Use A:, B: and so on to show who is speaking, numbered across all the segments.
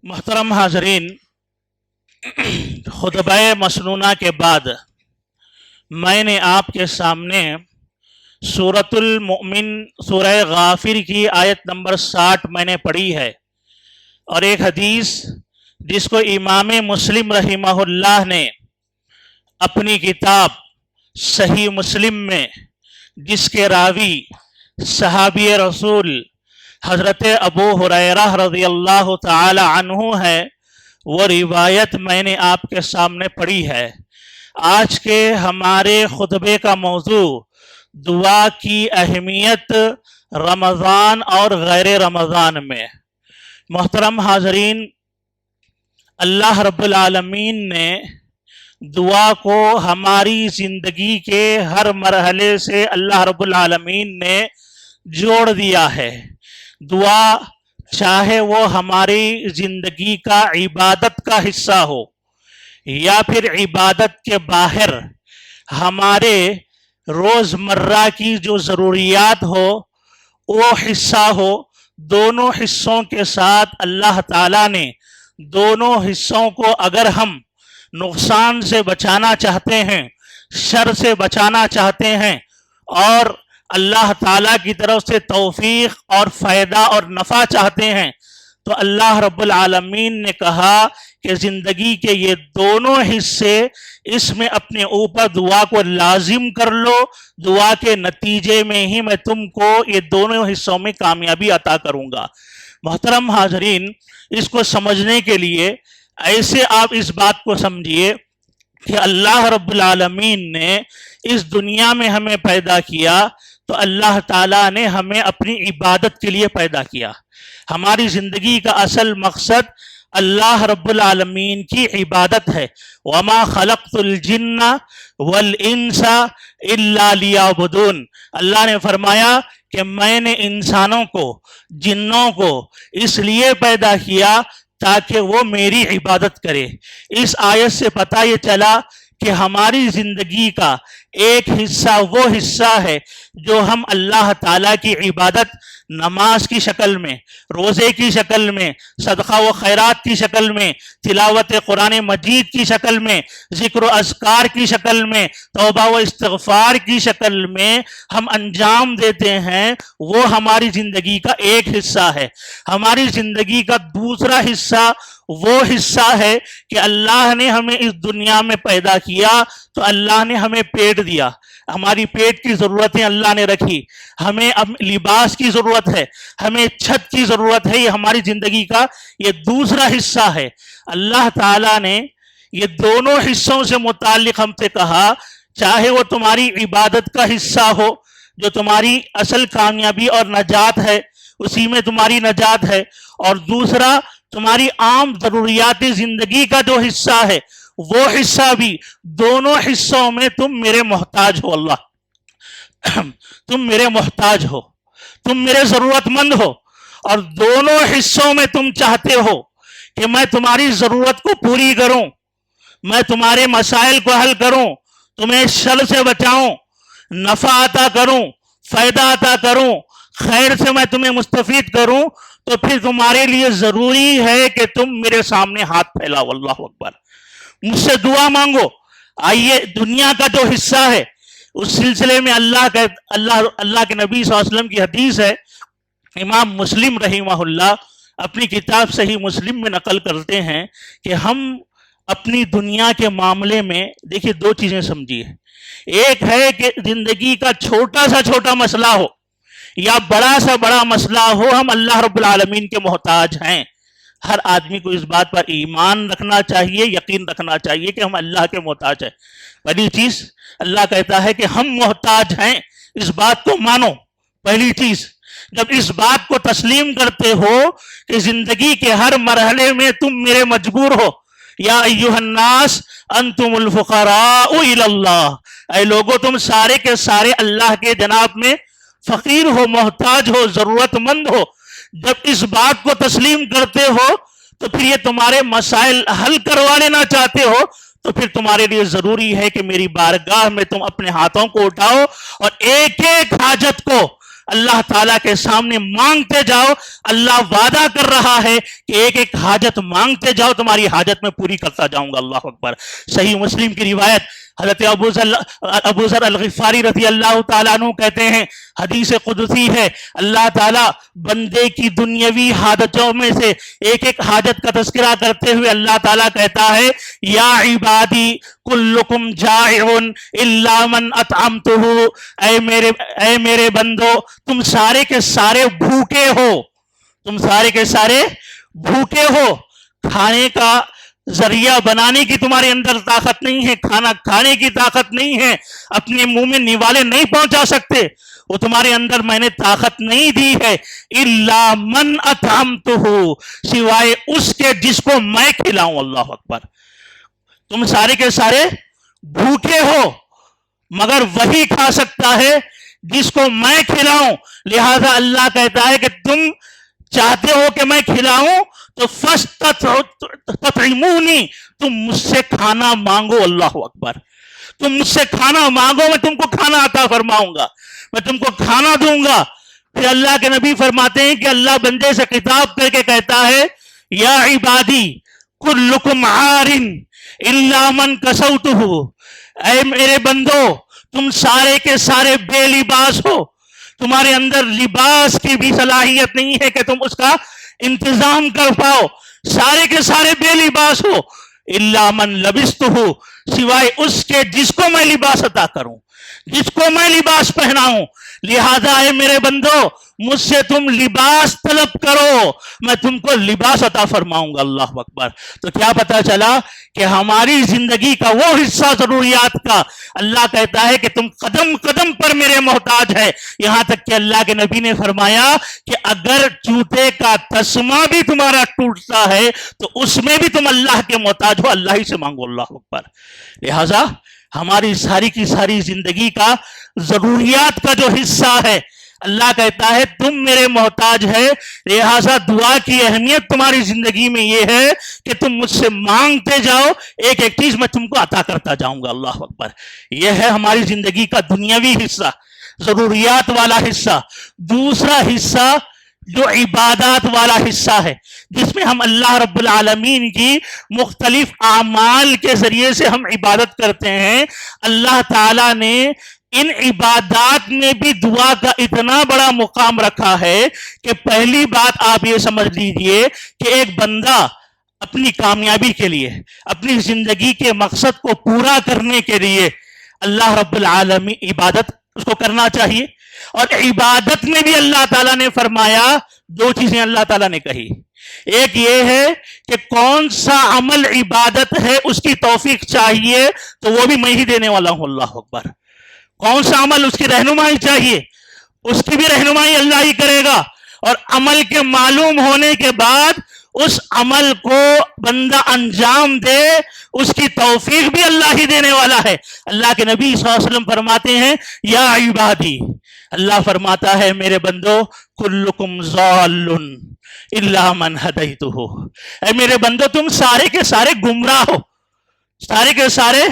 A: محترم حاضرین، خطبہ مسنونہ کے بعد میں نے آپ کے سامنے سورۃ المؤمن سورہ غافر کی آیت نمبر 60 میں نے پڑھی ہے، اور ایک حدیث جس کو امام مسلم رحمہ اللہ نے اپنی کتاب صحیح مسلم میں، جس کے راوی صحابی رسول حضرت ابو ہریرہ رضی اللہ تعالی عنہ ہے، وہ روایت میں نے آپ کے سامنے پڑھی ہے۔ آج کے ہمارے خطبے کا موضوع دعا کی اہمیت رمضان اور غیر رمضان میں۔ محترم حاضرین، اللہ رب العالمین نے دعا کو ہماری زندگی کے ہر مرحلے سے اللہ رب العالمین نے جوڑ دیا ہے۔ دعا چاہے وہ ہماری زندگی کا عبادت کا حصہ ہو یا پھر عبادت کے باہر ہمارے روزمرہ کی جو ضروریات ہو وہ حصہ ہو، دونوں حصوں کے ساتھ اللہ تعالیٰ نے دونوں حصوں کو اگر ہم نقصان سے بچانا چاہتے ہیں، شر سے بچانا چاہتے ہیں، اور اللہ تعالیٰ کی طرف سے توفیق اور فائدہ اور نفع چاہتے ہیں، تو اللہ رب العالمین نے کہا کہ زندگی کے یہ دونوں حصے، اس میں اپنے اوپر دعا کو لازم کر لو، دعا کے نتیجے میں ہی میں تم کو یہ دونوں حصوں میں کامیابی عطا کروں گا۔ محترم حاضرین، اس کو سمجھنے کے لیے ایسے آپ اس بات کو سمجھیے کہ اللہ رب العالمین نے اس دنیا میں ہمیں پیدا کیا تو اللہ تعالیٰ نے ہمیں اپنی عبادت کے لیے پیدا کیا۔ ہماری زندگی کا اصل مقصد اللہ رب العالمین کی عبادت ہے۔ وَمَا خَلَقْتُ الْجِنَّ وَالْإِنسَ إِلَّا لِيَعْبُدُونَ، اللہ نے فرمایا کہ میں نے انسانوں کو، جنوں کو اس لیے پیدا کیا تاکہ وہ میری عبادت کرے۔ اس آیت سے پتہ یہ چلا کہ ہماری زندگی کا ایک حصہ وہ حصہ ہے جو ہم اللہ تعالیٰ کی عبادت نماز کی شکل میں، روزے کی شکل میں، صدقہ و خیرات کی شکل میں، تلاوت قرآن مجید کی شکل میں، ذکر و اذکار کی شکل میں، توبہ و استغفار کی شکل میں ہم انجام دیتے ہیں، وہ ہماری زندگی کا ایک حصہ ہے۔ ہماری زندگی کا دوسرا حصہ وہ حصہ ہے کہ اللہ نے ہمیں اس دنیا میں پیدا کیا تو اللہ نے ہمیں پیٹ دیا، ہماری پیٹ کی ضرورتیں اللہ نے رکھی، ہمیں اب لباس کی ضرورت ہے، ہمیں چھت کی ضرورت ہے، یہ ہماری زندگی کا یہ دوسرا حصہ ہے۔ اللہ تعالیٰ نے یہ دونوں حصوں سے متعلق ہم سے کہا، چاہے وہ تمہاری عبادت کا حصہ ہو جو تمہاری اصل کامیابی اور نجات ہے، اسی میں تمہاری نجات ہے، اور دوسرا تمہاری عام ضروریات زندگی کا جو حصہ ہے وہ حصہ بھی، دونوں حصوں میں تم میرے محتاج ہو۔ اللہ تم میرے محتاج ہو، تم میرے ضرورت مند ہو، اور دونوں حصوں میں تم چاہتے ہو کہ میں تمہاری ضرورت کو پوری کروں، میں تمہارے مسائل کو حل کروں، تمہیں شر سے بچاؤں، نفع عطا کروں، فائدہ عطا کروں، خیر سے میں تمہیں مستفید کروں، تو پھر تمہارے لیے ضروری ہے کہ تم میرے سامنے ہاتھ پھیلاؤ۔ اللہ اکبر، مجھ سے دعا مانگو۔ آئیے، دنیا کا جو حصہ ہے اس سلسلے میں اللہ کے نبی صلی اللہ علیہ وسلم کی حدیث ہے، امام مسلم رحمہ اللہ اپنی کتاب صحیح مسلم میں نقل کرتے ہیں کہ ہم اپنی دنیا کے معاملے میں، دیکھیے دو چیزیں سمجھیے، ایک ہے کہ زندگی کا چھوٹا سا چھوٹا مسئلہ ہو یا بڑا سا بڑا مسئلہ ہو، ہم اللہ رب العالمین کے محتاج ہیں۔ ہر آدمی کو اس بات پر ایمان رکھنا چاہیے، یقین رکھنا چاہیے کہ ہم اللہ کے محتاج ہیں۔ پہلی چیز اللہ کہتا ہے کہ ہم محتاج ہیں، اس بات کو مانو۔ پہلی چیز، جب اس بات کو تسلیم کرتے ہو کہ زندگی کے ہر مرحلے میں تم میرے مجبور ہو، یا ایھا الناس انتم الفقراء الی اللہ، اے لوگو تم سارے کے سارے اللہ کے جناب میں فقیر ہو، محتاج ہو، ضرورت مند ہو، جب اس بات کو تسلیم کرتے ہو تو پھر یہ تمہارے مسائل حل کروا لینا چاہتے ہو، تو پھر تمہارے لیے ضروری ہے کہ میری بارگاہ میں تم اپنے ہاتھوں کو اٹھاؤ اور ایک ایک حاجت کو اللہ تعالیٰ کے سامنے مانگتے جاؤ. اللہ وعدہ کر رہا ہے کہ ایک ایک حاجت مانگتے جاؤ, تمہاری حاجت میں پوری کرتا جاؤں گا. اللہ اکبر. صحیح مسلم کی روایت, حضرت ابو ذر الغفاری رضی اللہ تعالیٰ عنہ کہتے ہیں, حدیث قدسی ہے, اللہ تعالیٰ بندے کی دنیاوی حاجتوں میں سے ایک ایک حاجت کا تذکرہ کرتے ہوئے اللہ تعالیٰ کہتا ہے, یا عبادی کلکم جائع الا من اطعمتہ, اے میرے بندو تم سارے کے سارے بھوکے ہو, تم سارے کے سارے بھوکے ہو, کھانے کا ذریعہ بنانے کی تمہارے اندر طاقت نہیں ہے, کھانا کھانے کی طاقت نہیں ہے, اپنے منہ میں نوالے نہیں پہنچا سکتے, وہ تمہارے اندر میں نے طاقت نہیں دی ہے. الا من اطعمتہ, سوائے اس کے جس کو میں کھلاؤں. اللہ اکبر. تم سارے کے سارے بھوکے ہو مگر وہی کھا سکتا ہے جس کو میں کھلاؤں. لہذا اللہ کہتا ہے کہ تم چاہتے ہو کہ میں کھلاؤں تو فاستطعمونی, تم مجھ سے کھانا مانگو. اللہ اکبر. تم مجھ سے کھانا مانگو, میں تم کو کھانا عطا فرماؤں گا, میں تم کو کھانا دوں گا. پھر اللہ کے نبی فرماتے ہیں کہ اللہ بندے سے خطاب کر کے کہتا ہے, یا عبادی کلکم عار الا من کسوتہ, اے میرے بندو تم سارے کے سارے بے لباس ہو, تمہارے اندر لباس کی بھی صلاحیت نہیں ہے کہ تم اس کا انتظام کر پاؤ, سارے کے سارے بے لباس ہو. الا من لبستہ, سوائے اس کے جس کو میں لباس عطا کروں, جس کو میں لباس پہناؤں. لہذا اے میرے بندو مجھ سے تم لباس طلب کرو, میں تم کو لباس عطا فرماؤں گا. اللہ اکبر. تو کیا پتا چلا کہ ہماری زندگی کا وہ حصہ ضروریات کا اللہ کہتا ہے کہ تم قدم قدم پر میرے محتاج ہے. یہاں تک کہ اللہ کے نبی نے فرمایا کہ اگر جوتے کا تسمہ بھی تمہارا ٹوٹتا ہے تو اس میں بھی تم اللہ کے محتاج ہو, اللہ ہی سے مانگو. اللہ اکبر. لہذا ہماری ساری کی ساری زندگی کا ضروریات کا جو حصہ ہے, اللہ کہتا ہے تم میرے محتاج ہے. لہذا دعا کی اہمیت تمہاری زندگی میں یہ ہے کہ تم مجھ سے مانگتے جاؤ, ایک ایک چیز میں تم کو عطا کرتا جاؤں گا. اللہ اکبر. یہ ہے ہماری زندگی کا دنیاوی حصہ, ضروریات والا حصہ. دوسرا حصہ جو عبادات والا حصہ ہے, جس میں ہم اللہ رب العالمین کی مختلف اعمال کے ذریعے سے ہم عبادت کرتے ہیں. اللہ تعالیٰ نے ان عبادات میں بھی دعا کا اتنا بڑا مقام رکھا ہے کہ پہلی بات آپ یہ سمجھ لیجئے کہ ایک بندہ اپنی کامیابی کے لیے, اپنی زندگی کے مقصد کو پورا کرنے کے لیے اللہ رب العالمین عبادت اس کو کرنا چاہیے. اور عبادت میں بھی اللہ تعالیٰ نے فرمایا, دو چیزیں اللہ تعالیٰ نے کہی. ایک یہ ہے کہ کون سا عمل عبادت ہے اس کی توفیق چاہیے تو وہ بھی میں ہی دینے والا ہوں. اللہ اکبر. کون سا عمل اس کی رہنمائی چاہیے اس کی بھی رہنمائی اللہ ہی کرے گا. اور عمل کے معلوم ہونے کے بعد اس عمل کو بندہ انجام دے اس کی توفیق بھی اللہ ہی دینے والا ہے. اللہ کے نبی صلی اللہ علیہ وسلم فرماتے ہیں, یا عبادی, اللہ فرماتا ہے میرے بندو کلکم ضال الا من ہدیتہ, اے میرے بندو تم سارے کے سارے گمراہ ہو, سارے کے سارے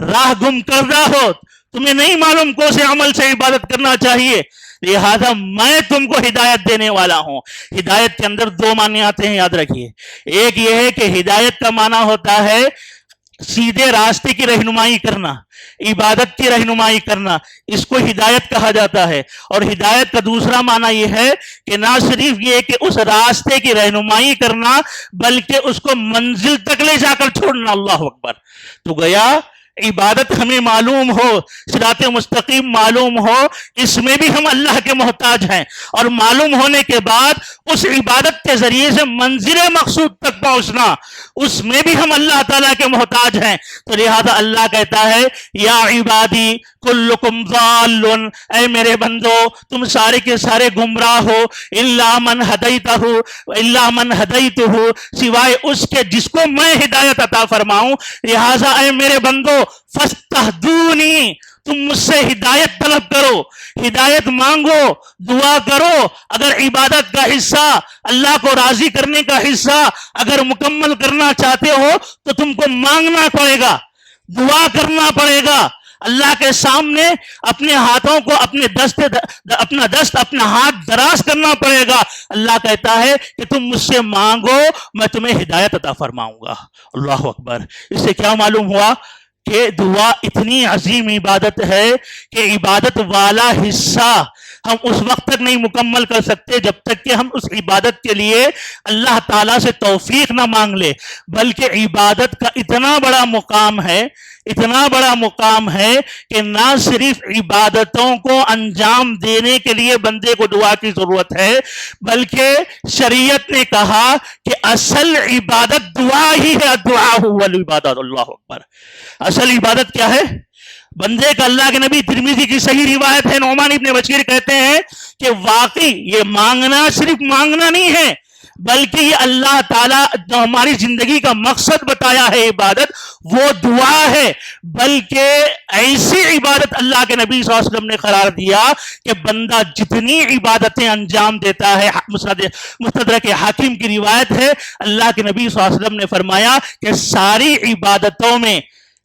A: راہ گم کردہ ہو, تمہیں نہیں معلوم کون سے عمل سے عبادت کرنا چاہیے. لہذا میں تم کو ہدایت دینے والا ہوں. ہدایت کے اندر دو معنی آتے ہیں, یاد رکھیے. ایک یہ ہے کہ ہدایت کا معنی ہوتا ہے سیدھے راستے کی رہنمائی کرنا, عبادت کی رہنمائی کرنا, اس کو ہدایت کہا جاتا ہے. اور ہدایت کا دوسرا معنی یہ ہے کہ نہ صرف یہ کہ اس راستے کی رہنمائی کرنا بلکہ اس کو منزل تک لے جا کر چھوڑنا. اللہ اکبر. تو گیا عبادت ہمیں معلوم ہو, صراط مستقیم معلوم ہو, اس میں بھی ہم اللہ کے محتاج ہیں. اور معلوم ہونے کے بعد اس عبادت کے ذریعے سے منزل مقصود تک پہنچنا, اس میں بھی ہم اللہ تعالیٰ کے محتاج ہیں. تو لہذا اللہ کہتا ہے یا عبادی کلکم ضال, اے میرے بندو تم سارے کے سارے گمراہ ہو, الا من ہدیتہ, سوائے اس کے جس کو میں ہدایت عطا فرماؤں. لہذا اے میرے بندو فاستہدونی, تم مجھ سے ہدایت طلب کرو, ہدایت مانگو, دعا کرو. اگر عبادت کا حصہ, اللہ کو راضی کرنے کا حصہ اگر مکمل کرنا چاہتے ہو تو تم کو مانگنا پڑے گا, دعا کرنا پڑے گا. اللہ کے سامنے اپنے ہاتھوں کو اپنا دست اپنا ہاتھ دراز کرنا پڑے گا. اللہ کہتا ہے کہ تم مجھ سے مانگو میں تمہیں ہدایت عطا فرماؤں گا. اللہ اکبر. اس سے کیا معلوم ہوا کہ دعا اتنی عظیم عبادت ہے کہ عبادت والا حصہ ہم اس وقت تک نہیں مکمل کر سکتے جب تک کہ ہم اس عبادت کے لیے اللہ تعالیٰ سے توفیق نہ مانگ لے. بلکہ عبادت کا اتنا بڑا مقام ہے کہ نہ صرف عبادتوں کو انجام دینے کے لیے بندے کو دعا کی ضرورت ہے بلکہ شریعت نے کہا کہ اصل عبادت دعا ہی ہے. دعا هو العبادت. اللہ اکبر. اصل عبادت کیا ہے بندے کا؟ اللہ کے نبی ترمذی کی صحیح روایت ہے، نعمان ابن بشیر کہتے ہیں کہ واقعی یہ مانگنا صرف مانگنا نہیں ہے بلکہ یہ اللہ تعالیٰ جو ہماری زندگی کا مقصد بتایا ہے عبادت وہ دعا ہے. بلکہ ایسی عبادت اللہ کے نبی صلی اللہ علیہ وسلم نے قرار دیا کہ بندہ جتنی عبادتیں انجام دیتا ہے، مستدرک حاکم کی روایت ہے، اللہ کے نبی صلی اللہ علیہ وسلم نے فرمایا کہ ساری عبادتوں میں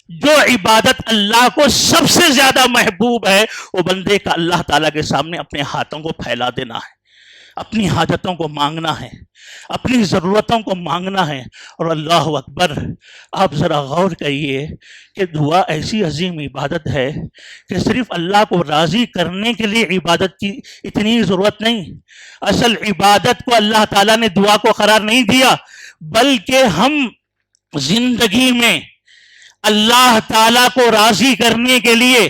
A: جو عبادت اللہ کو سب سے زیادہ محبوب ہے وہ بندے کا اللہ تعالیٰ کے سامنے اپنے ہاتھوں کو پھیلا دینا ہے، اپنی حاجتوں کو مانگنا ہے، اپنی ضرورتوں کو مانگنا ہے. اور اللہ اکبر، آپ ذرا غور کریے کہ دعا ایسی عظیم عبادت ہے کہ صرف اللہ کو راضی کرنے کے لیے عبادت کی اتنی ضرورت نہیں. اصل عبادت کو اللہ تعالیٰ نے دعا کو قرار نہیں دیا بلکہ ہم زندگی میں اللہ تعالیٰ کو راضی کرنے کے لیے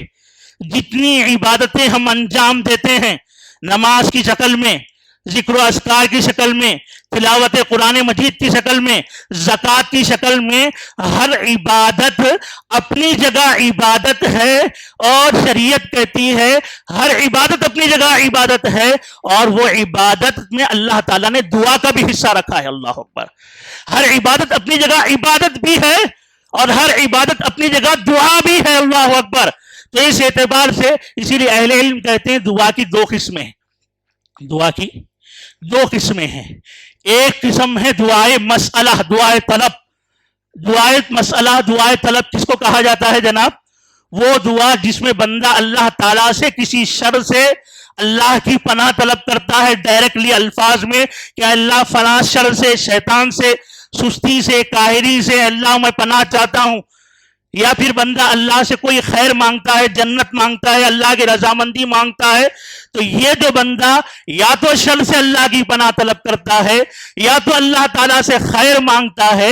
A: جتنی عبادتیں ہم انجام دیتے ہیں، نماز کی شکل میں، ذکر و اذکار کی شکل میں، تلاوت قرآن مجید کی شکل میں، زکوٰۃ کی شکل میں، ہر عبادت اپنی جگہ عبادت ہے. اور شریعت کہتی ہے ہر عبادت اپنی جگہ عبادت ہے اور وہ عبادت میں اللہ تعالیٰ نے دعا کا بھی حصہ رکھا ہے. اللہ اکبر. ہر عبادت اپنی جگہ عبادت بھی ہے اور ہر عبادت اپنی جگہ دعا بھی ہے. اللہ اکبر. تو اس اعتبار سے اسی لیے اہل علم کہتے ہیں دعا کی دو قسمیں ہیں. ایک قسم ہے دعائے مسئلہ، دعائے طلب. دعائے مسئلہ، دعائے طلب کس کو کہا جاتا ہے جناب؟ وہ دعا جس میں بندہ اللہ تعالیٰ سے کسی شر سے اللہ کی پناہ طلب کرتا ہے ڈائریکٹلی الفاظ میں کہ اللہ فلاں شر سے، شیطان سے، سستی سے، کاہری سے اللہ میں پناہ چاہتا ہوں. یا پھر بندہ اللہ سے کوئی خیر مانگتا ہے، جنت مانگتا ہے، اللہ کی رضامندی مانگتا ہے. تو یہ جو بندہ یا تو شر سے اللہ کی پناہ طلب کرتا ہے یا تو اللہ تعالیٰ سے خیر مانگتا ہے،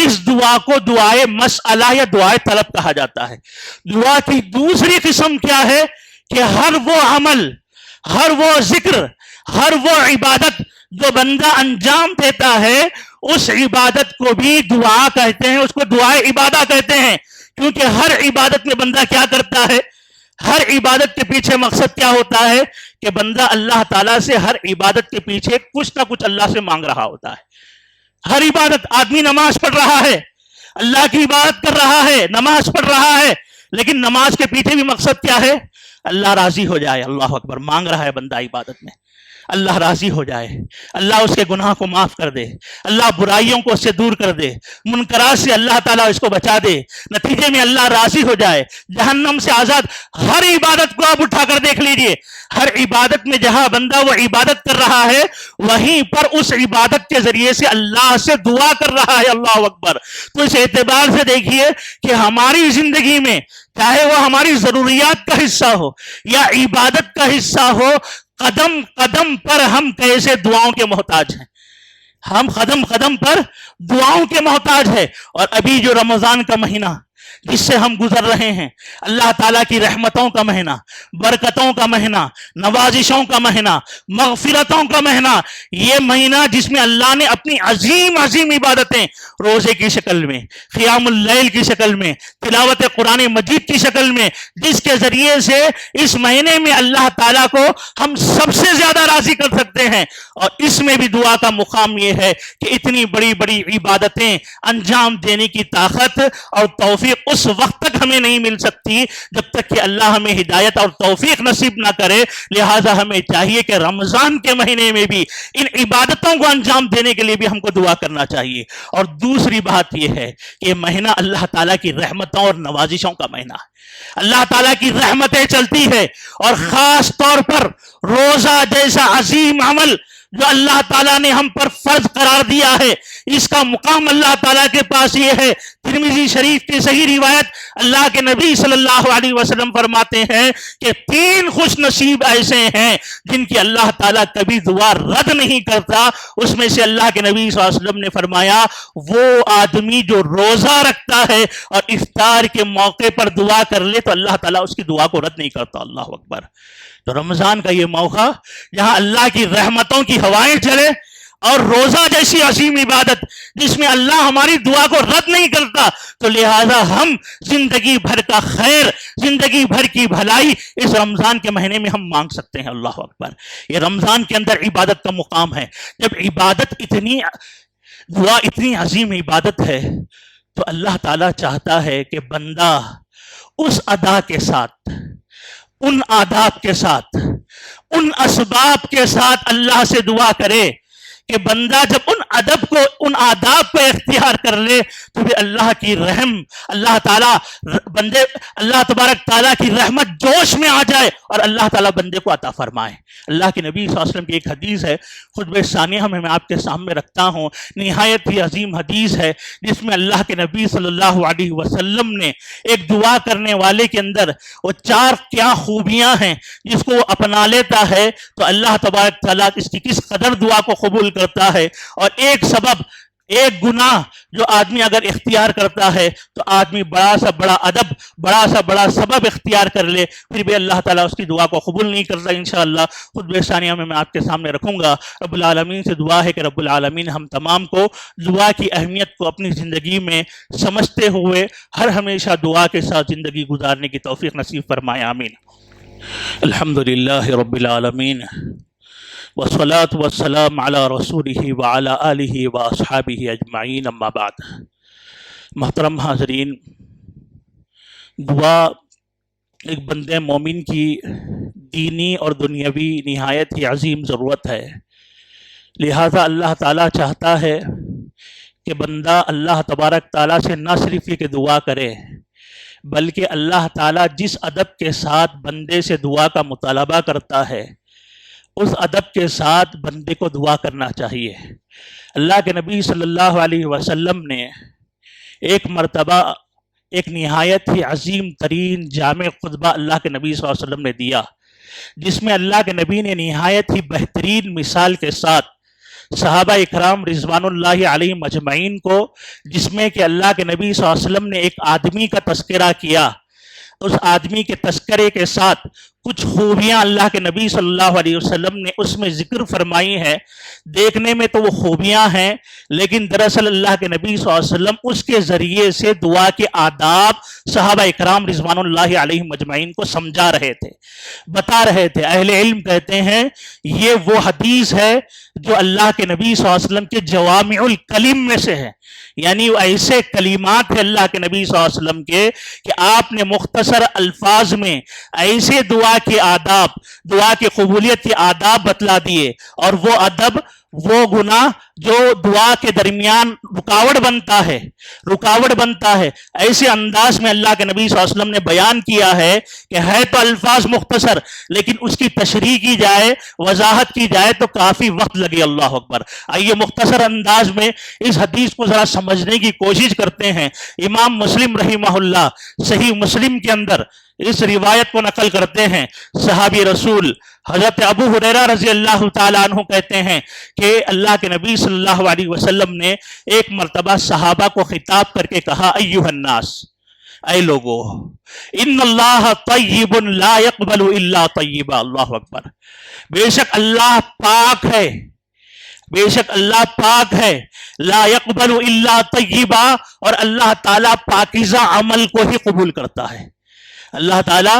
A: اس دعا کو دعائے مسئلہ یا دعائے طلب کہا جاتا ہے. دعا کی دوسری قسم کیا ہے کہ ہر وہ عمل، ہر وہ ذکر، ہر وہ عبادت جو بندہ انجام دیتا ہے اس عبادت کو بھی دعا کہتے ہیں، اس کو دعائے عبادہ کہتے ہیں. کیونکہ ہر عبادت میں بندہ کیا کرتا ہے؟ ہر عبادت کے پیچھے مقصد کیا ہوتا ہے کہ بندہ اللہ تعالیٰ سے ہر عبادت کے پیچھے کچھ نہ کچھ اللہ سے مانگ رہا ہوتا ہے. ہر عبادت، آدمی نماز پڑھ رہا ہے، اللہ کی عبادت کر رہا ہے، نماز پڑھ رہا ہے، لیکن نماز کے پیچھے بھی مقصد کیا ہے؟ اللہ راضی ہو جائے. اللہ اکبر. مانگ رہا ہے بندہ عبادت میں اللہ راضی ہو جائے، اللہ اس کے گناہ کو معاف کر دے، اللہ برائیوں کو اس سے دور کر دے، منکرات سے اللہ تعالیٰ اس کو بچا دے، نتیجے میں اللہ راضی ہو جائے، جہنم سے آزاد. ہر عبادت کو آپ اٹھا کر دیکھ لیجئے، ہر عبادت میں جہاں بندہ وہ عبادت کر رہا ہے وہیں پر اس عبادت کے ذریعے سے اللہ سے دعا کر رہا ہے. اللہ اکبر. تو اس اعتبار سے دیکھیے کہ ہماری زندگی میں چاہے وہ ہماری ضروریات کا حصہ ہو یا عبادت کا حصہ ہو، قدم قدم پر ہم کیسے دعاؤں کے محتاج ہیں. ہم قدم قدم پر دعاؤں کے محتاج ہیں. اور ابھی جو رمضان کا مہینہ جس سے ہم گزر رہے ہیں، اللہ تعالیٰ کی رحمتوں کا مہینہ، برکتوں کا مہینہ، نوازشوں کا مہینہ، مغفرتوں کا مہینہ، یہ مہینہ جس میں اللہ نے اپنی عظیم عظیم عبادتیں روزے کی شکل میں، قیام اللیل کی شکل میں، تلاوت قرآن مجید کی شکل میں، جس کے ذریعے سے اس مہینے میں اللہ تعالیٰ کو ہم سب سے زیادہ راضی کر سکتے ہیں. اور اس میں بھی دعا کا مقام یہ ہے کہ اتنی بڑی بڑی عبادتیں انجام دینے کی طاقت اور توفیق اس وقت تک ہمیں نہیں مل سکتی جب تک کہ اللہ ہمیں ہدایت اور توفیق نصیب نہ کرے. لہٰذا ہمیں چاہیے کہ رمضان کے مہینے میں بھی ان عبادتوں کو انجام دینے کے لیے بھی ہم کو دعا کرنا چاہیے. اور دوسری بات یہ ہے کہ یہ مہینہ اللہ تعالیٰ کی رحمتوں اور نوازشوں کا مہینہ ہے. اللہ تعالیٰ کی رحمتیں چلتی ہے, اور خاص طور پر روزہ جیسا عظیم عمل جو اللہ تعالیٰ نے ہم پر فرض قرار دیا ہے, اس کا مقام اللہ تعالیٰ کے پاس یہ ہے. ترمذی شریف کی صحیح روایت, اللہ کے نبی صلی اللہ علیہ وسلم فرماتے ہیں کہ 3 خوش نصیب ایسے ہیں جن کی اللہ تعالیٰ کبھی دعا رد نہیں کرتا. اس میں سے اللہ کے نبی صلی اللہ علیہ وسلم نے فرمایا, وہ آدمی جو روزہ رکھتا ہے اور افطار کے موقع پر دعا کر لے تو اللہ تعالیٰ اس کی دعا کو رد نہیں کرتا. اللہ اکبر. تو رمضان کا یہ موقع جہاں اللہ کی رحمتوں کی ہوائیں چلے, اور روزہ جیسی عظیم عبادت جس میں اللہ ہماری دعا کو رد نہیں کرتا, تو لہٰذا ہم زندگی بھر کا خیر, زندگی بھر کی بھلائی اس رمضان کے مہینے میں ہم مانگ سکتے ہیں. اللہ اکبر. یہ رمضان کے اندر عبادت کا مقام ہے. جب عبادت اتنی, دعا اتنی عظیم عبادت ہے, تو اللہ تعالیٰ چاہتا ہے کہ بندہ اس ادا کے ساتھ, ان آداب کے ساتھ, ان اسباب کے ساتھ اللہ سے دعا کرے کہ بندہ جب ان ادب کو, ان آداب کو اختیار کر لے تو بھی اللہ کی رحم, اللہ تعالیٰ بندے, اللہ تبارک تعالیٰ کی رحمت جوش میں آ جائے اور اللہ تعالیٰ بندے کو عطا فرمائے. اللہ کے نبی صلی اللہ علیہ وسلم کی ایک حدیث ہے, خطبہ ثانیہ میں آپ کے سامنے رکھتا ہوں. نہایت ہی عظیم حدیث ہے جس میں اللہ کے نبی صلی اللہ علیہ وسلم نے ایک دعا کرنے والے کے اندر وہ 4 کیا خوبیاں ہیں جس کو وہ اپنا لیتا ہے تو اللہ تبارک تعالیٰ اس کی کس قدر دعا کو قبول کرتا ہے. اور ایک سبب, ایک گناہ جو آدمی اگر اختیار کرتا ہے تو آدمی بڑا سا بڑا ادب, بڑا سا بڑا سبب اختیار کر لے, پھر بھی اللہ تعالیٰ اس کی دعا کو قبول نہیں کرتا. انشاءاللہ خطبہ ثانیہ میں آپ کے سامنے رکھوں گا. رب العالمین سے دعا ہے کہ رب العالمین ہم تمام کو دعا کی اہمیت کو اپنی زندگی میں سمجھتے ہوئے ہر ہمیشہ دعا کے ساتھ زندگی گزارنے کی توفیق نصیب فرمائے. آمین. الحمدللہ رب العالمین والصلاة والسلام علی رسولہ وعلی آلہ واصحابہ اجمعین. اما بعد. محترم حاضرین, دعا ایک بندے مومن کی دینی اور دنیاوی نہایت ہی عظیم ضرورت ہے. لہذا اللہ تعالیٰ چاہتا ہے کہ بندہ اللہ تبارک تعالیٰ سے نہ صرف یہ کہ دعا کرے, بلکہ اللہ تعالیٰ جس ادب کے ساتھ بندے سے دعا کا مطالبہ کرتا ہے اس ادب کے ساتھ بندے کو دعا کرنا چاہیے. اللہ کے نبی صلی اللہ علیہ وسلم نے ایک مرتبہ ایک نہایت ہی عظیم ترین جامع خطبہ اللہ کے نبی صلی اللہ علیہ وسلم نے دیا, جس میں اللہ کے نبی نے نہایت ہی بہترین مثال کے ساتھ صحابہ اکرام رضوان اللہ علیہم اجمعین کو, جس میں کہ اللہ کے نبی صلی اللہ علیہ وسلم نے ایک آدمی کا تذکرہ کیا, اس آدمی کے تذکرے کے ساتھ کچھ خوبیاں اللہ کے نبی صلی اللہ علیہ وسلم نے اس میں ذکر فرمائی ہیں. دیکھنے میں تو وہ خوبیاں ہیں, لیکن دراصل اللہ کے نبی صلی اللہ علیہ وسلم اس کے ذریعے سے دعا کے آداب صحابہ اکرام رضوان اللہ علیہم اجمعین کو سمجھا رہے تھے, بتا رہے تھے. اہل علم کہتے ہیں یہ وہ حدیث ہے جو اللہ کے نبی صلی اللہ علیہ وسلم کے جوامع الکلم میں سے ہے, یعنی وہ ایسے کلمات ہیں اللہ کے نبی صلی اللہ علیہ وسلم کے کہ آپ نے مختصر الفاظ میں ایسے دعا کے آداب, دعا کی قبولیت کے آداب بتلا دیے, اور وہ ادب, وہ گناہ جو دعا کے درمیان رکاوٹ بنتا ہے, ایسے انداز میں اللہ کے نبی صلی اللہ علیہ وسلم نے بیان کیا ہے کہ ہے تو الفاظ مختصر, لیکن اس کی تشریح کی جائے, وضاحت کی جائے تو کافی وقت لگے. اللہ اکبر. آئیے مختصر انداز میں اس حدیث کو ذرا سمجھنے کی کوشش کرتے ہیں. امام مسلم رحمہ اللہ صحیح مسلم کے اندر اس روایت کو نقل کرتے ہیں. صحابی رسول حضرت ابو ہریرہ رضی اللہ تعالیٰ عنہ کہتے ہیں کہ اللہ کے نبی صلی اللہ علیہ وسلم نے ایک مرتبہ صحابہ کو خطاب کر کے کہا, ایھا الناس, اے لوگو, ان اللہ طیب لا یقبل الا طیبا. اللہ اکبر. بے شک اللہ پاک ہے, بے شک اللہ پاک ہے, لا یقبل الا طیبا, اور اللہ تعالیٰ پاکیزہ عمل کو ہی قبول کرتا ہے. اللہ تعالیٰ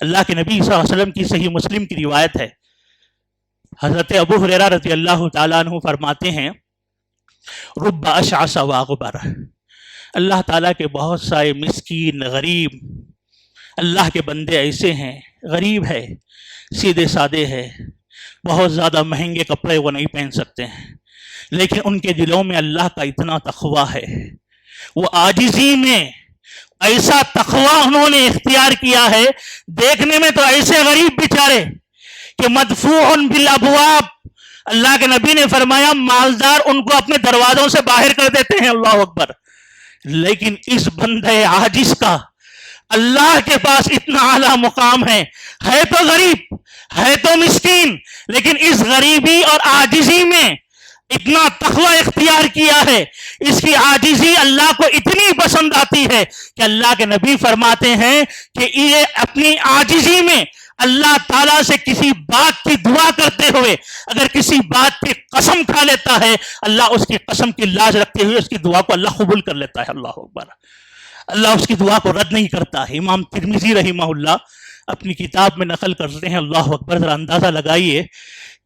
A: اللہ کے نبی صلی اللہ علیہ وسلم کی صحیح مسلم کی روایت ہے، حضرت ابو ہریرہ رضی اللہ تعالیٰ عنہ فرماتے ہیں رب اشعث واغبر، اللہ تعالیٰ کے بہت سارے مسکین غریب اللہ کے بندے ایسے ہیں، غریب ہے، سیدھے سادے ہے، بہت زیادہ مہنگے کپڑے وہ نہیں پہن سکتے ہیں، لیکن ان کے دلوں میں اللہ کا اتنا تقویٰ ہے، وہ عاجزی میں ایسا تقویٰ انہوں نے اختیار کیا ہے، دیکھنے میں تو ایسے غریب بیچارے کہ مدفوع بالابواب، اللہ کے نبی نے فرمایا مالدار ان کو اپنے دروازوں سے باہر کر دیتے ہیں، اللہ اکبر، لیکن اس بندے عاجز کا اللہ کے پاس اتنا اعلیٰ مقام ہے تو غریب ہے تو مسکین، لیکن اس غریبی اور عاجزی میں اتنا تقوی اختیار کیا ہے، اس کی عاجزی اللہ کو اتنی پسند آتی ہے کہ اللہ کے نبی فرماتے ہیں کہ یہ اپنی عاجزی میں اللہ تعالیٰ سے کسی بات کی دعا کرتے ہوئے اگر کسی بات کی قسم کھا لیتا ہے، اللہ اس کی قسم کی لاج رکھتے ہوئے اس کی دعا کو اللہ قبول کر لیتا ہے، اللہ اکبر، اللہ اس کی دعا کو رد نہیں کرتا ہے۔ امام ترمذی رحمہ اللہ اپنی کتاب میں نقل کرتے ہیں، اللہ اکبر، ذرا اندازہ لگائیے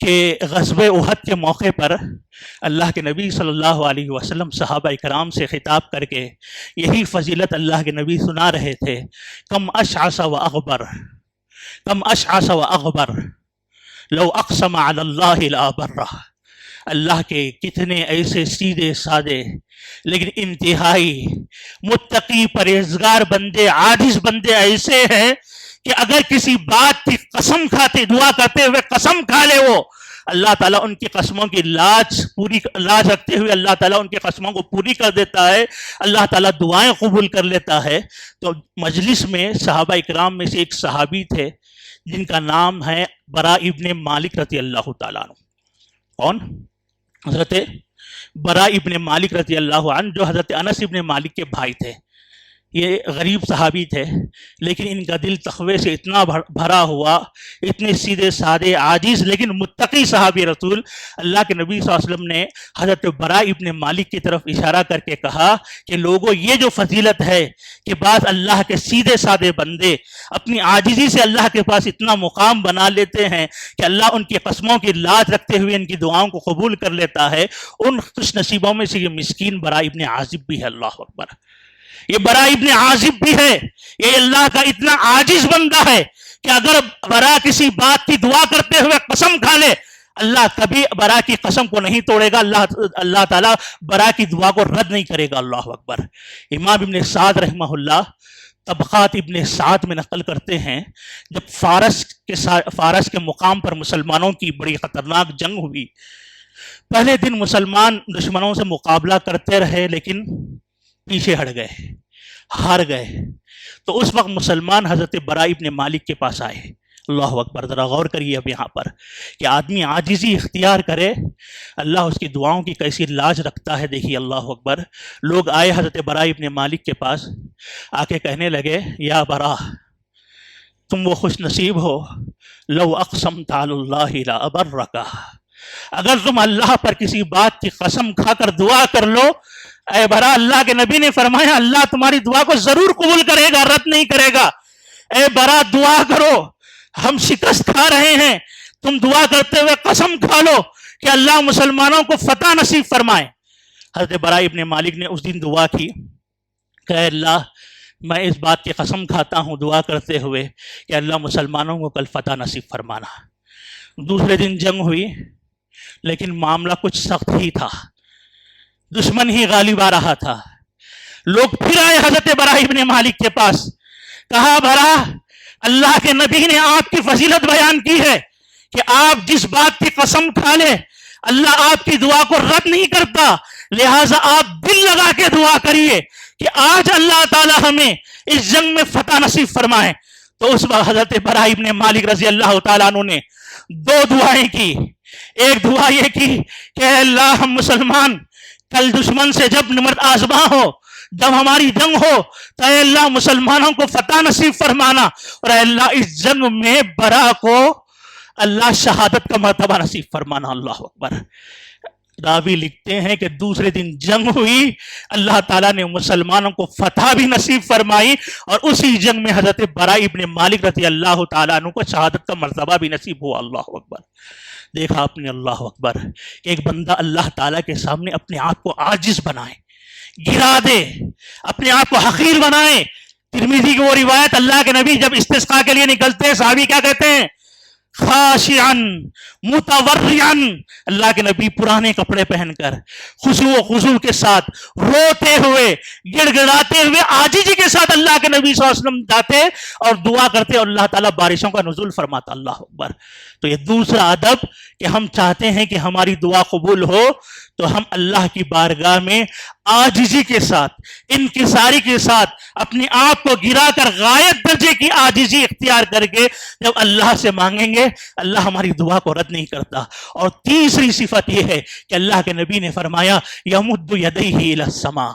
A: کہ غزوہ احد کے موقع پر اللہ کے نبی صلی اللہ علیہ وسلم صحابہ کرام سے خطاب کر کے یہی فضیلت اللہ کے نبی سنا رہے تھے، کم اشعث و اغبر، کم اشعث و اغبر لو اقسم علی اللہ لابرہ، اللہ کے کتنے ایسے سیدھے سادے لیکن انتہائی متقی پرہیزگار بندے، عاجز بندے ایسے ہیں کہ اگر کسی بات کی قسم کھاتے، دعا کرتے ہوئے قسم کھا لے، وہ اللہ تعالیٰ ان کی قسموں کی لاج رکھتے ہوئے اللہ تعالیٰ ان کی قسموں کو پوری کر دیتا ہے، اللہ تعالیٰ دعائیں قبول کر لیتا ہے۔ تو مجلس میں صحابہ اکرام میں سے ایک صحابی تھے جن کا نام ہے برا ابن مالک رضی اللہ تعالیٰ عنہ۔ کون؟ حضرت برا ابن مالک رضی اللہ عنہ، جو حضرت انس ابن مالک کے بھائی تھے۔ یہ غریب صحابی تھے لیکن ان کا دل تقوی سے اتنا بھرا ہوا، اتنے سیدھے سادے عاجز لیکن متقی صحابی رسول، اللہ کے نبی صلی اللہ علیہ وسلم نے حضرت برا ابن مالک کی طرف اشارہ کر کے کہا کہ لوگوں، یہ جو فضیلت ہے کہ بعض اللہ کے سیدھے سادے بندے اپنی عاجزی سے اللہ کے پاس اتنا مقام بنا لیتے ہیں کہ اللہ ان کی قسموں کی لاج رکھتے ہوئے ان کی دعاؤں کو قبول کر لیتا ہے، ان خوش نصیبوں میں سے یہ مسکین برا ابن عازب بھی ہے، اللہ اکبر، یہ برا ابن عازب بھی ہے، یہ اللہ کا اتنا عاجز بندہ ہے کہ اگر برا کسی بات کی دعا کرتے ہوئے قسم کھا لے، اللہ کبھی برا کی قسم کو نہیں توڑے گا، اللہ تعالیٰ برا کی دعا کو رد نہیں کرے گا، اللہ اکبر۔ امام ابن سعد رحمہ اللہ طبقات ابن سعد میں نقل کرتے ہیں، جب فارس کے مقام پر مسلمانوں کی بڑی خطرناک جنگ ہوئی، پہلے دن مسلمان دشمنوں سے مقابلہ کرتے رہے لیکن پیچھے ہٹ گئے، ہار گئے، تو اس وقت مسلمان حضرت برا ابن مالک کے پاس آئے، اللہ اکبر۔ ذرا غور کریے اب یہاں پر کہ آدمی عاجزی اختیار کرے، اللہ اس کی دعاؤں کی کیسی لاج رکھتا ہے، دیکھیے، اللہ اکبر۔ لوگ آئے حضرت برا ابن مالک کے پاس، آ کے کہنے لگے، یا برا، تم وہ خوش نصیب ہو، لو اقسمت علی اللہ لابرک، اگر تم اللہ پر کسی بات کی قسم کھا کر دعا کر لو، اے برا، اللہ کے نبی نے فرمایا اللہ تمہاری دعا کو ضرور قبول کرے گا، رد نہیں کرے گا، اے برا دعا کرو، ہم شکست کھا رہے ہیں، تم دعا کرتے ہوئے قسم کھا لو کہ اللہ مسلمانوں کو فتح نصیب فرمائے۔ حضرت برا ابن مالک نے اس دن دعا کی کہ اے اللہ، میں اس بات کی قسم کھاتا ہوں دعا کرتے ہوئے کہ اللہ مسلمانوں کو کل فتح نصیب فرمانا۔ دوسرے دن جنگ ہوئی لیکن معاملہ کچھ سخت ہی تھا، دشمن ہی غالب آ رہا تھا۔ لوگ پھر آئے حضرت برا ابن مالک کے پاس، کہا برا، اللہ کے نبی نے آپ کی فضیلت بیان کی ہے کہ آپ جس بات کی قسم کھا لے اللہ آپ کی دعا کو رد نہیں کرتا، لہٰذا آپ دل لگا کے دعا کریے کہ آج اللہ تعالی ہمیں اس جنگ میں فتح نصیب فرمائے۔ تو اس وقت حضرت برا ابن مالک رضی اللہ تعالیٰ عنہ نے دو دعائیں کی۔ ایک دعا یہ کی کہ اے اللہ، ہم مسلمان کل دشمن سے جب نمرد آزما ہو، جب ہماری جنگ ہو، تو اے اللہ مسلمانوں کو فتح نصیب فرمانا، اور اے اللہ اس جنگ میں برا کو اللہ شہادت کا مرتبہ نصیب فرمانا، اللہ اکبر۔ راوی لکھتے ہیں کہ دوسرے دن جنگ ہوئی، اللہ تعالیٰ نے مسلمانوں کو فتح بھی نصیب فرمائی، اور اسی جنگ میں حضرت براء ابن مالک رضی اللہ تعالیٰ عنہ کو شہادت کا مرتبہ بھی نصیب ہوا۔ اللہ اکبر! دیکھا آپ نے، اللہ اکبر! ایک بندہ اللہ تعالیٰ کے سامنے اپنے آپ کو عاجز بنائے، گرا دے، اپنے آپ کو حقیر بنائے۔ ترمذی کی وہ روایت، اللہ کے نبی جب استسقاء کے لیے نکلتے ہیں، صحابی کیا کہتے ہیں؟ خاشعا متورعا، اللہ کے نبی پرانے کپڑے پہن کر خشوع و خضوع کے ساتھ، روتے ہوئے، گڑ گڑاتے ہوئے، عاجزی کے ساتھ اللہ کے نبی صلی اللہ علیہ وسلم جاتے اور دعا کرتے، اور اللہ تعالیٰ بارشوں کا نزول فرماتا۔ اللہ اکبر! تو یہ دوسرا ادب کہ ہم چاہتے ہیں کہ ہماری دعا قبول ہو تو ہم اللہ کی بارگاہ میں عاجزی کے ساتھ، انکساری کے ساتھ، اپنے آپ کو گرا کر غایت درجے کی عاجزی اختیار کر کے جب اللہ سے مانگیں گے، اللہ ہماری دعا کو رد نہیں کرتا۔ اور تیسری صفت یہ ہے کہ اللہ کے نبی نے فرمایا یمد یدیہ الی السماء،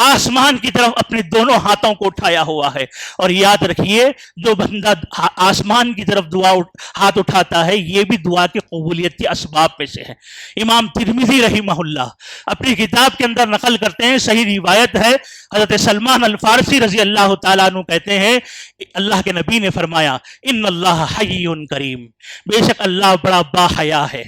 A: آسمان کی طرف اپنے دونوں ہاتھوں کو اٹھایا ہوا ہے۔ اور یاد رکھیے، جو بندہ آسمان کی طرف ہاتھ اٹھاتا ہے، یہ بھی دعا کی قبولیت کے اسباب میں سے ہے۔ امام ترمذی رحمہ اللہ اپنی کتاب کے اندر نقل کرتے ہیں، صحیح روایت ہے، حضرت سلمان الفارسی رضی اللہ تعالیٰ عنہ کہتے ہیں، اللہ کے نبی نے فرمایا ان اللہ حی کریم، بے شک اللہ بڑا با حیا ہے،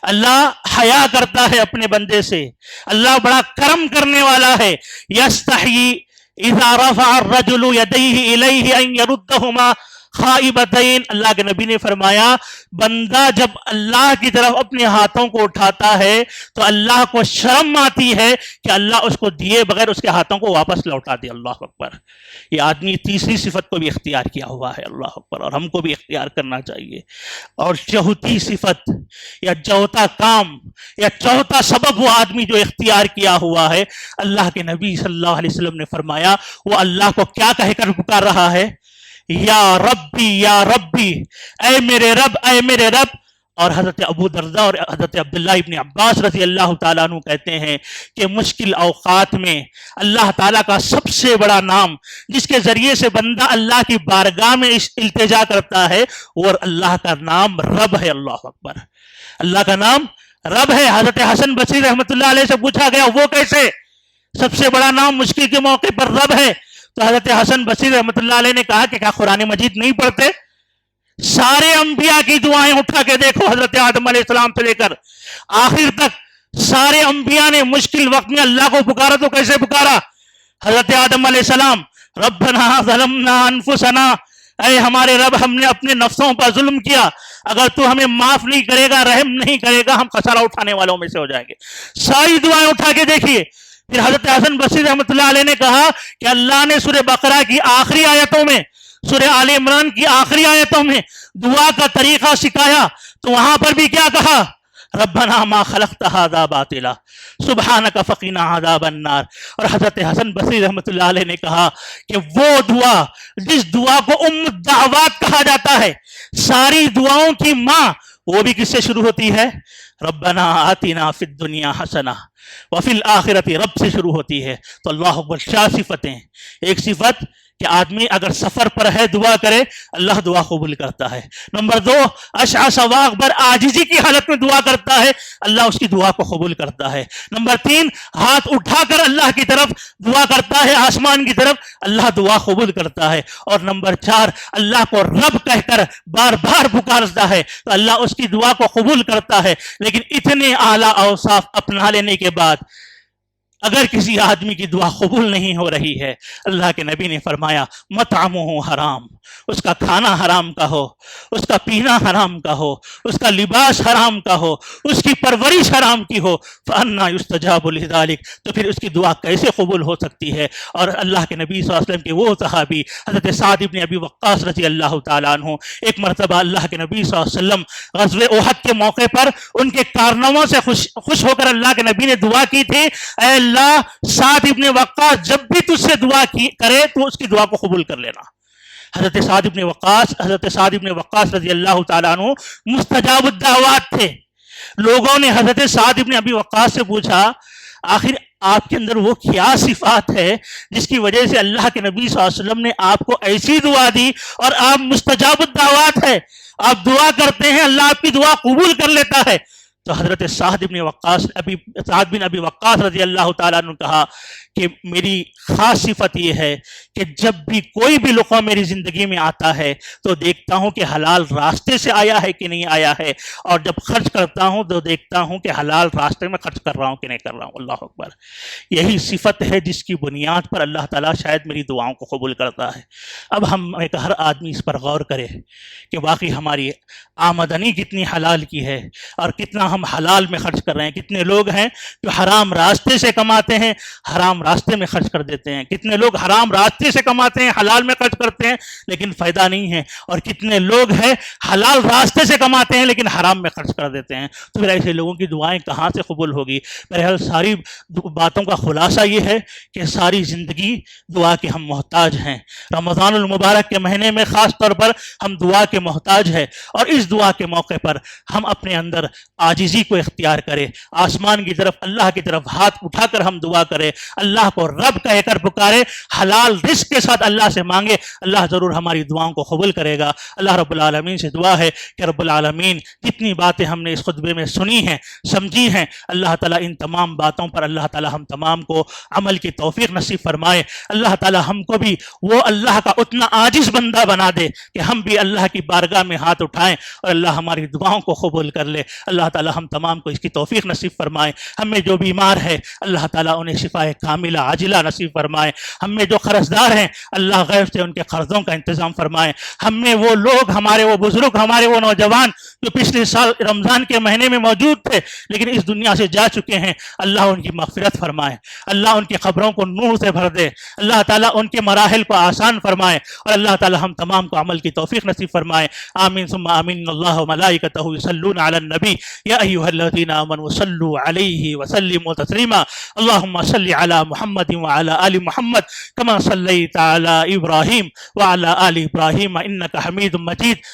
A: اللہ حیا کرتا ہے اپنے بندے سے، اللہ بڑا کرم کرنے والا ہے۔ یستحیی اذا رفع الرجل یدیہ الیہ ان یردہما خائبتین، اللہ کے نبی نے فرمایا بندہ جب اللہ کی طرف اپنے ہاتھوں کو اٹھاتا ہے تو اللہ کو شرم آتی ہے کہ اللہ اس کو دیے بغیر اس کے ہاتھوں کو واپس لوٹا دے۔ اللہ اکبر! یہ آدمی تیسری صفت کو بھی اختیار کیا ہوا ہے، اللہ اکبر! اور ہم کو بھی اختیار کرنا چاہیے۔ اور چوتھی صفت یا چوتھا کام یا چوتھا سبب وہ آدمی جو اختیار کیا ہوا ہے، اللہ کے نبی صلی اللہ علیہ وسلم نے فرمایا وہ اللہ کو کیا کہہ کر پکار رہا ہے؟ یا ربی یا ربی، اے میرے رب، اے میرے رب۔ اور حضرت ابو درداء اور حضرت عبداللہ ابن عباس رضی اللہ تعالیٰ عنہ کہتے ہیں کہ مشکل اوقات میں اللہ تعالیٰ کا سب سے بڑا نام جس کے ذریعے سے بندہ اللہ کی بارگاہ میں التجا کرتا ہے، وہ اللہ کا نام رب ہے۔ اللہ اکبر! اللہ کا نام رب ہے۔ حضرت حسن بصری رحمۃ اللہ علیہ سے پوچھا گیا وہ کیسے؟ سب سے بڑا نام مشکل کے موقع پر رب ہے۔ تو حضرت حسن بصری رحمۃ اللہ علیہ نے کہا کہ کیا قرآن مجید نہیں پڑھتے؟ سارے انبیاء کی دعائیں اٹھا کے دیکھو، حضرت آدم علیہ السلام سے لے کر آخر تک سارے انبیاء نے مشکل وقت میں اللہ کو پکارا تو کیسے پکارا؟ حضرت آدم علیہ السلام ربنا ظلمنا انفسنا، اے ہمارے رب ہم نے اپنے نفسوں پر ظلم کیا، اگر تو ہمیں معاف نہیں کرے گا، رحم نہیں کرے گا، ہم خسارہ اٹھانے والوں میں سے ہو جائیں گے۔ ساری دعائیں اٹھا کے دیکھیے۔ پھر حضرت حسن بصری رحمۃ اللہ علیہ نے کہا کہ اللہ نے سورہ بقرہ کی آخری آیتوں میں، سورہ آل عمران کی آخری آیتوں میں دعا کا طریقہ سکھایا، تو وہاں پر بھی کیا کہا؟ ربنا ما خلقت ھذا باطلا سبحانک فقنا عذاب النار۔ اور حضرت حسن بصری رحمۃ اللہ علیہ نے کہا کہ وہ دعا جس دعا کو ام الدعوات کہا جاتا ہے، ساری دعاؤں کی ماں، وہ بھی کس سے شروع ہوتی ہے؟ ربنا آتنا فی الدنیا حسنہ وفی الآخرۃ، رب سے شروع ہوتی ہے۔ تو اللہ اکبر! کیا صفتیں! ایک صفت کہ آدمی اگر سفر پر ہے دعا کرے، اللہ دعا قبول کرتا ہے۔ نمبر 2، اشعث واغبر عاجزی کی حالت میں دعا کرتا ہے، اللہ اس کی دعا کو قبول کرتا ہے۔ نمبر 3، ہاتھ اٹھا کر اللہ کی طرف دعا کرتا ہے، آسمان کی طرف، اللہ دعا قبول کرتا ہے۔ اور نمبر 4، اللہ کو رب کہہ کر بار بار پکارتا ہے تو اللہ اس کی دعا کو قبول کرتا ہے۔ لیکن اتنے اعلیٰ اوصاف اپنا لینے کے بعد اگر کسی آدمی کی دعا قبول نہیں ہو رہی ہے، اللہ کے نبی نے فرمایا مطعمہ حرام، اس کا کھانا حرام کا ہو، اس کا پینا حرام کا ہو، اس کا لباس حرام کا ہو، اس کی پرورش حرام کی ہو، فأنا یستجاب لذلک، تو پھر اس کی دعا کیسے قبول ہو سکتی ہے؟ اور اللہ کے نبی صلی اللہ علیہ وسلم کے وہ صحابی حضرت سعد ابن ابی وقاص رضی اللہ تعالیٰ عنہ، ایک مرتبہ اللہ کے نبی صلی اللہ علیہ وسلم غزوہ احد کے موقع پر ان کے کارناموں سے خوش ہو کر اللہ کے نبی نے دعا کی تھی، اے اللہ سعد ابن وقاص جب بھی تجھ سے دعا کرے تو اس کی دعا کو قبول کر لینا۔ حضرت سعد ابن وقاص رضی اللہ تعالیٰ عنہ مستجاب الدعوات تھے۔ لوگوں نے حضرت سعد ابن ابی وقاص سے پوچھا آخر آپ کے اندر وہ کیا صفات ہے جس کی وجہ سے اللہ کے نبی صلی اللہ علیہ وسلم نے آپ کو ایسی دعا دی اور آپ مستجاب الدعوات ہے، آپ دعا کرتے ہیں اللہ آپ کی دعا قبول کر لیتا ہے؟ تو حضرت سعد بن ابی وقاص رضی اللہ تعالیٰ عنہ کہا کہ میری خاص صفت یہ ہے کہ جب بھی کوئی بھی لقمہ میری زندگی میں آتا ہے تو دیکھتا ہوں کہ حلال راستے سے آیا ہے کہ نہیں آیا ہے، اور جب خرچ کرتا ہوں تو دیکھتا ہوں کہ حلال راستے میں خرچ کر رہا ہوں کہ نہیں کر رہا ہوں۔ اللہ اکبر، یہی صفت ہے جس کی بنیاد پر اللہ تعالیٰ شاید میری دعاؤں کو قبول کرتا ہے۔ اب ہم ایک ہر آدمی اس پر غور کرے کہ واقعی ہماری آمدنی کتنی حلال کی ہے اور کتنا ہم حلال میں خرچ کر رہے ہیں۔ کتنے لوگ ہیں جو حرام راستے سے کماتے ہیں، حرام راستے میں خرچ کر دیتے ہیں، کتنے لوگ حرام راستے سے کماتے ہیں، حلال میں خرچ کرتے ہیں لیکن فائدہ نہیں ہے، اور کتنے لوگ ہیں حلال راستے سے کماتے ہیں لیکن حرام میں خرچ کر دیتے ہیں۔ تو پھر ایسے لوگوں کی دعائیں کہاں سے قبول ہوگی؟ بہرحال ساری باتوں کا خلاصہ یہ ہے کہ ساری زندگی دعا کے ہم محتاج ہیں۔ رمضان المبارک کے مہینے میں خاص طور پر ہم دعا کے محتاج ہیں، اور اس دعا کے موقع پر ہم اپنے اندر عاجزی کو اختیار کریں، آسمان کی طرف، اللہ کی طرف ہاتھ اٹھا کر ہم دعا کریں، اللہ کو رب کہہ کر پکارے، حلال رزق کے ساتھ اللہ سے مانگے، اللہ ضرور ہماری دعاؤں کو قبول کرے گا۔ اللہ رب العالمین سے دعا ہے کہ رب العالمین جتنی باتیں ہم نے اس خطبے میں سنی ہیں، سمجھی ہیں، اللہ تعالیٰ ان تمام باتوں پر اللہ تعالیٰ ہم تمام کو عمل کی توفیق نصیب فرمائے۔ اللہ تعالیٰ ہم کو بھی وہ اللہ کا اتنا عاجز بندہ بنا دے کہ ہم بھی اللہ کی بارگاہ میں ہاتھ اٹھائیں اور اللہ ہماری دعاؤں کو قبول کر لے۔ اللہ تعالیٰ ہم تمام کو اس کی توفیق نصیب فرمائے۔ ہم میں جو بیمار ہے اللہ تعالیٰ انہیں شفائے کاملہ عاجلہ نصیب فرمائے۔ ہم میں جو قرض دار ہیں اللہ غیب سے ان کے قرضوں کا انتظام فرمائے۔ ہم میں وہ لوگ، ہمارے وہ بزرگ، ہمارے وہ نوجوان جو پچھلے سال رمضان کے مہینے میں موجود تھے لیکن اس دنیا سے جا چکے ہیں، اللہ ان کی مغفرت فرمائے، اللہ ان کی قبروں کو نور سے بھر دے، اللہ تعالیٰ ان کے مراحل کو آسان فرمائے، اور اللہ تعالیٰ ہم تمام کو عمل کی توفیق نصیب فرمائے۔ آمین ثم آمین۔ اللہ وملائکتہ یصلون علی النبی یا ایھا الذین آمنوا صلوا علیہ وسلموا تسلیما۔ اللہم صل علی محمد وعلی آل محمد کما صلیت علی ابراہیم وعلی آل ابراہیم انک حمید مجید۔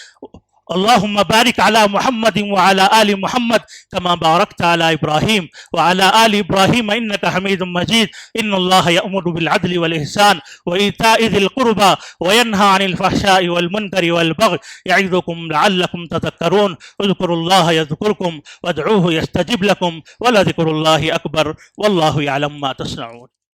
A: اللہم بارک علی محمد وعلی آل محمد کما بارکت علی ابراہیم وعلی آل ابراہیم انک حمید مجید۔ ان اللہ یأمر بالعدل والإحسان وإیتاء ذی القربى وینہی عن الفحشاء والمنکر والبغی یعظکم لعلکم تذکرون۔ اذکروا اللہ یذکرکم وادعوہ یستجب لکم ولذکر اللہ اکبر واللہ یعلم ما تصنعون۔